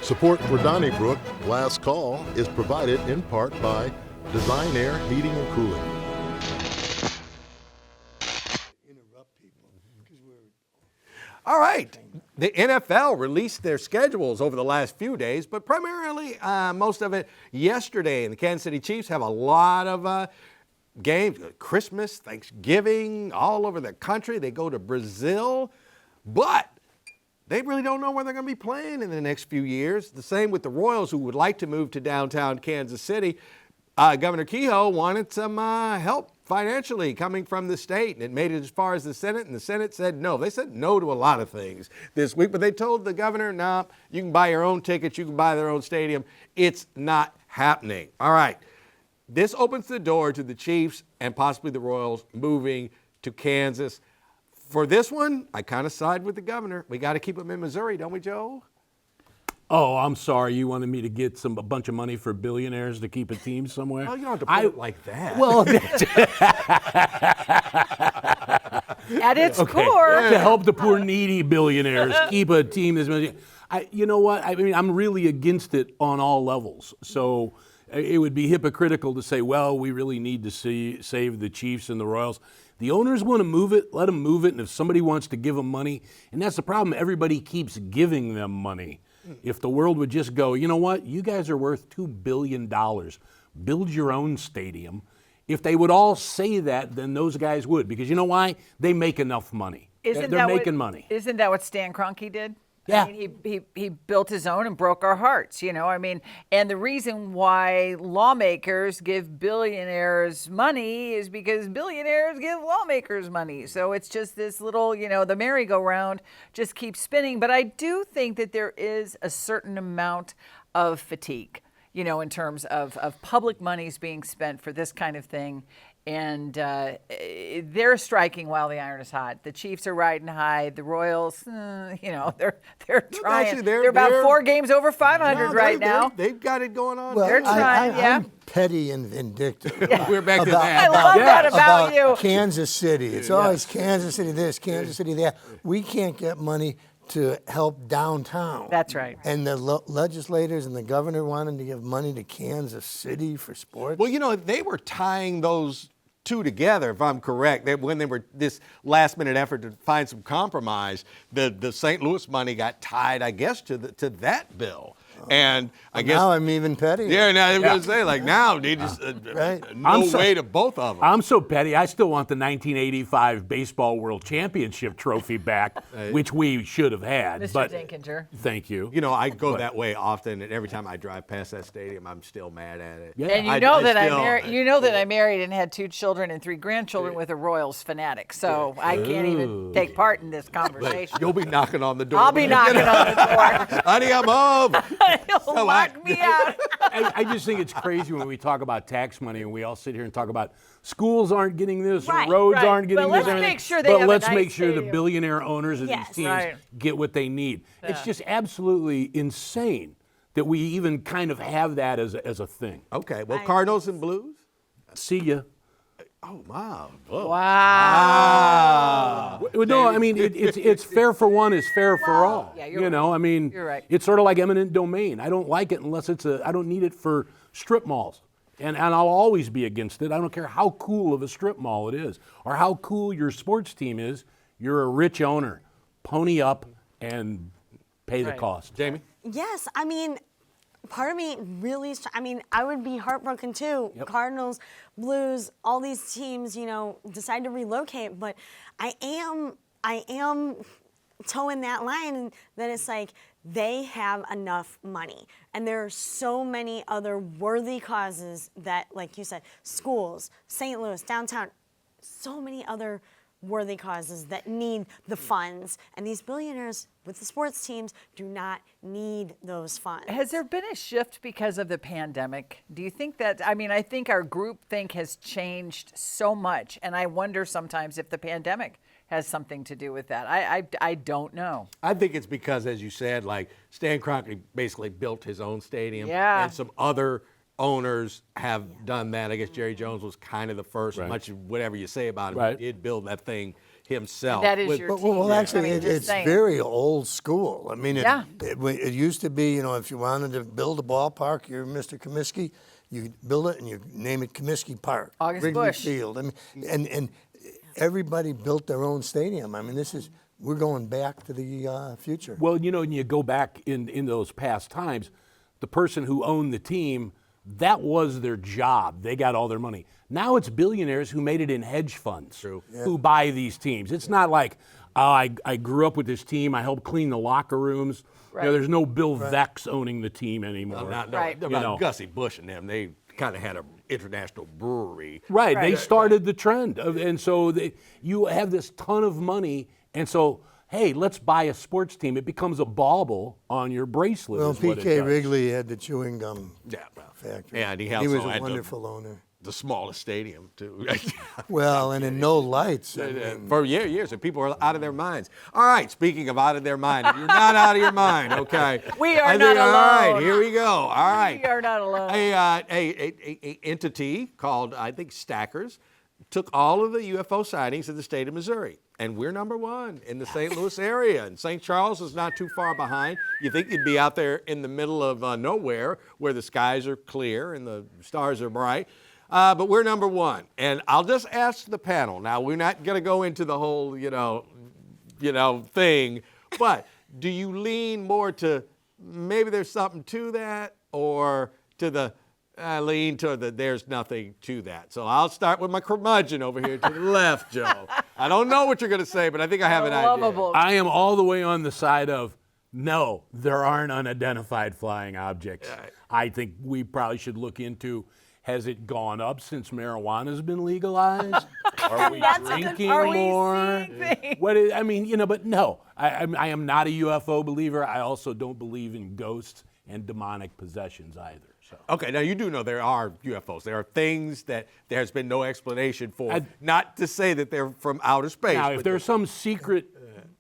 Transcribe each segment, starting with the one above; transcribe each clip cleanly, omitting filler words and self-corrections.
Support for Donnybrook Last Call is provided in part by Design Air Heating and Cooling. All right. The NFL released their schedules over the last few days, but primarily most of it yesterday. And the Kansas City Chiefs have a lot of games, Christmas, Thanksgiving, all over the country. They go to Brazil, but they really don't know where they're going to be playing in the next few years. The same with the Royals, who would like to move to downtown Kansas City. Governor Kehoe wanted some help financially coming from the state, and it made it as far as the Senate, and the Senate said no. They said no to a lot of things this week, but they told the governor, no, you can buy your own tickets, you can buy their own stadium. It's not happening. All right. This opens the door to the Chiefs and possibly the Royals moving to Kansas. For this one, I kind of side with the governor. We got to keep them in Missouri, don't we, Joe? Oh, I'm sorry. You wanted me to get a bunch of money for billionaires to keep a team somewhere? Oh, you don't have to put it like that. Well, at its core, to help the poor needy billionaires keep a team that's. You know what? I mean, I'm really against it on all levels. So it would be hypocritical to say, well, we really need to save the Chiefs and the Royals. The owners want to move it, let them move it, and if somebody wants to give them money, and that's the problem, everybody keeps giving them money. If the world would just go, you know what, you guys are worth $2 billion, build your own stadium. If they would all say that, then those guys would, because you know why? They make enough money. They're making money. Isn't that what Stan Kroenke did? Yeah. I mean, he built his own and broke our hearts, you know. I mean, and the reason why lawmakers give billionaires money is because billionaires give lawmakers money. So it's just this little, the merry-go-round just keeps spinning. But I do think that there is a certain amount of fatigue, in terms of public monies being spent for this kind of thing. And they're striking while the iron is hot. The Chiefs are riding high. The Royals, they're trying. Actually, they're about 4 games over 500 right now. They've got it going on. Well, They're trying, I'm petty and vindictive. We're back to that. I love that about you. Kansas City. It's always Kansas City this, Kansas City that. We can't get money to help downtown. That's right. And the legislators and the governor wanted to give money to Kansas City for sports. Well, they were tying those two together, if I'm correct. When they were this last-minute effort to find some compromise, the St. Louis money got tied, I guess, to that bill. And I guess now I'm even petty. Yeah, now I'm going to say, now they just way to both of them. I'm so petty. I still want the 1985 Baseball World Championship trophy back, which we should have had. Mr. But Dinkinger. Thank you. I go that way often, and every time I drive past that stadium, I'm still mad at it. Yeah. And I married and had 2 children and 3 grandchildren with a Royals fanatic. So I can't even take part in this conversation. You'll be knocking on the door. I'll be knocking on the door. Honey, I'm home. He'll lock me out. I just think it's crazy when we talk about tax money and we all sit here and talk about schools aren't getting this, Right, or roads right. aren't getting But this. let's make sure they but have a let's nice make sure the stadium. billionaire owners of Yes. these teams Right. get what they need. It's just absolutely insane that we even kind of have that as a thing. Okay, well, Cardinals and Blues? See ya. Oh, wow. Wow. Well, no, I mean, it's fair for one is fair for all. Yeah, you're right. I mean, You're right. It's sort of like eminent domain. I don't like it unless I don't need it for strip malls. And I'll always be against it. I don't care how cool of a strip mall it is or how cool your sports team is. You're a rich owner. Pony up and pay the cost. Jamie? Yes, I mean, part of me really, I would be heartbroken too. Yep. Cardinals, Blues, all these teams, decide to relocate, but I am towing that line, and that it's like they have enough money. And there are so many other worthy causes that, like you said, schools, St. Louis, downtown, so many other worthy causes that need the funds. And these billionaires with the sports teams do not need those funds. Has there been a shift because of the pandemic? Do you think that, I think our groupthink has changed so much, and I wonder sometimes if the pandemic has something to do with that. I don't know. I think it's because, as you said, Stan Kroenke basically built his own stadium. Yeah. And some other owners have done that. I guess Jerry Jones was kind of the first, Right. much of whatever you say about him, Right. he did build that thing himself. That is your team. Well, actually, I mean, just it's saying. very old school. I mean, Yeah. it used to be, if you wanted to build a ballpark, you're Mr. Comiskey, you build it and you name it Comiskey Park. August Wrigley Busch. Field. I mean, and everybody built their own stadium. I mean, we're going back to the future. Well, when you go back in those past times, the person who owned the team, that was their job. They got all their money. Now it's billionaires who made it in hedge funds who buy these teams. It's not like, I grew up with this team. I helped clean the locker rooms. Right. There's no Bill Vex owning the team anymore. Right. Gussie Busch and them, they kind of had an international brewery. Right. They started the trend. And so you have this ton of money. And so, hey, let's buy a sports team. It becomes a bauble on your bracelet. Well, is what it P.K. does. Wrigley had the chewing gum factory. Yeah, and he was also a had wonderful owner. the smallest stadium, too. Well, and in no lights. I mean, For years, and people are out of their minds. All right, speaking of out of their mind, you're not out of your mind, okay? We are I not think, all right, alone. here we go. All right. We are not alone. A entity called, I think, Stackers took all of the UFO sightings in the state of Missouri, and we're number one in the St. Louis area, and St. Charles is not too far behind. You think you'd be out there in the middle of nowhere where the skies are clear and the stars are bright. But we're number one, and I'll just ask the panel. Now, we're not going to go into the whole, thing, but do you lean more to maybe there's something to that, or to the lean to the there's nothing to that? So I'll start with my curmudgeon over here to the left, Joe. I don't know what you're going to say, but I think I have an idea. Lovable. I am all the way on the side of no, there aren't unidentified flying objects. Right. I think we probably should look into, has it gone up since marijuana's been legalized? Are we drinking Are we more? seeing things? But no, I am not a UFO believer. I also don't believe in ghosts and demonic possessions either. So. Okay, now you do know there are UFOs. There are things that there's been no explanation for. Not to say that they're from outer space. Now, but if there's some secret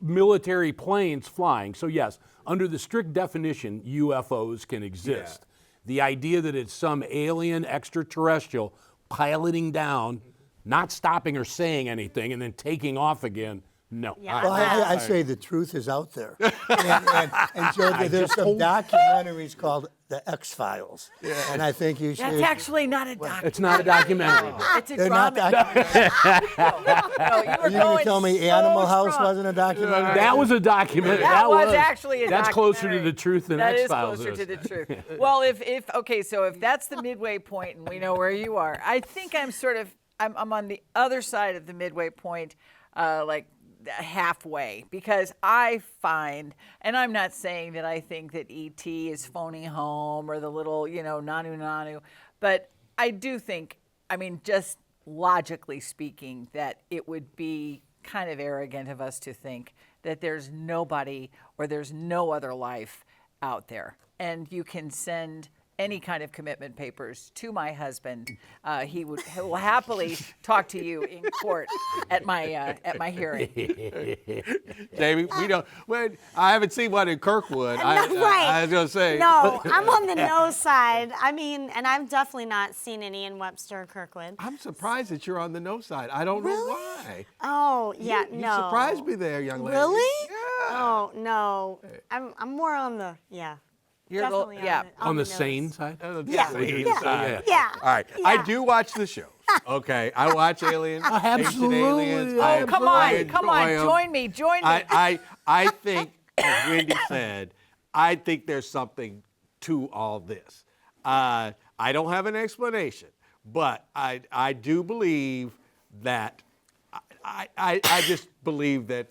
military planes flying, so yes, under the strict definition, UFOs can exist. The idea that it's some alien extraterrestrial piloting down, not stopping or saying anything, and then taking off again, no. Yeah. Well, I say the truth is out there. and Joe, there's some documentaries called The X-Files. And I think you should. That's actually not a documentary. It's not a documentary. It's a They're not drama. documentaries. No, You gonna tell me Animal House wasn't a documentary? That was a documentary. That was actually a That's closer to documentary. the truth than That is X-Files closer to the truth. Well, so if that's the midway point and we know where you are, I think I'm on the other side of the midway point, like halfway, because I find, and I'm not saying that I think that ET is phoning home or the little, nanu, but I do think, just logically speaking, that it would be kind of arrogant of us to think that there's nobody or there's no other life out there. And you can send any kind of commitment papers to my husband. He will happily talk to you in court at my hearing. Jamie, we don't. Well, I haven't seen one in Kirkwood. I was gonna say. No, I'm on the no side. And I've definitely not seen any in Webster-Kirkwood. I'm surprised that you're on the no side. I don't know Really? why. Oh, yeah, You no. surprised me there, young lady. Really? Yeah. Oh, no. I'm more on the, You're definitely On the nose. sane side? Yeah, yeah. All right. Yeah. I do watch the shows. Okay. I watch Aliens. Absolutely. Ancient Aliens. Oh, I Come on, enjoy 'em. join me. I think, as Wendy said, I think there's something to all this. I don't have an explanation, but I do believe that I just believe that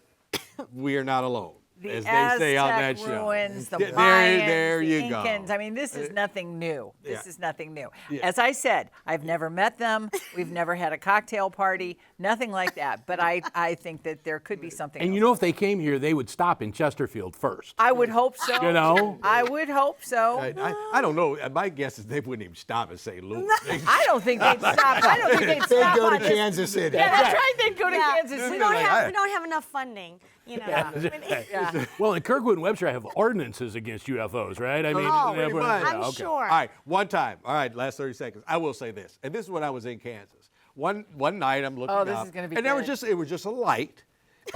we are not alone. The as Aztec they say on that show. ruins, the There- Mayans, there the you Incans. go. This is nothing new. This Yeah. is nothing new. Yeah. As I said, I've never met them. We've never had a cocktail party, nothing like that. But I think that there could be something And else. if they came here, they would stop in Chesterfield first. I would hope so. I would hope so. I don't know. My guess is they wouldn't even stop in St. Louis. I don't think they'd stop. I don't think they'd They stop go on to this. Kansas City. Yeah, that's right. They'd go to Yeah, Kansas City. we don't have enough funding, Yeah. Well, in Kirkwood and Webster, I have ordinances against UFOs, right? I mean, pretty much. I'm okay. sure. All right, one time. All right, last 30 seconds. I will say this, and this is when I was in Kansas. One night I'm looking Oh, this up, is gonna be and good. it was just a light,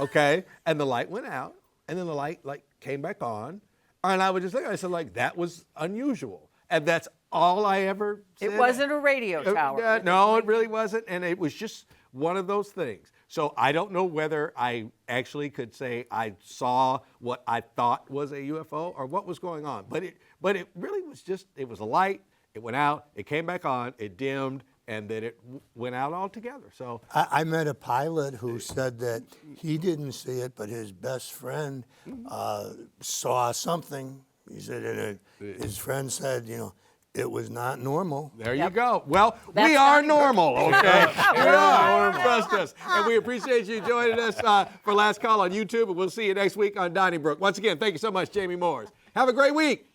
okay, and the light went out, and then the light came back on, and I was just thinking, I said that was unusual, and that's all I ever said. It wasn't a radio tower. No, it really wasn't, and it was just one of those things. So I don't know whether I actually could say I saw what I thought was a UFO or what was going on, but it really was just, it was a light, it went out, it came back on, it dimmed, and then it went out altogether. So I met a pilot who said that he didn't see it, but his best friend saw something. He said, and his friend said, it was not normal. there you go. Well, That's we are Donnybrook. normal, okay? We are. Trust us. And we appreciate you joining us for Last Call on YouTube, and we'll see you next week on Donnybrook. Once again, thank you so much, Jaime Mowers. Have a great week.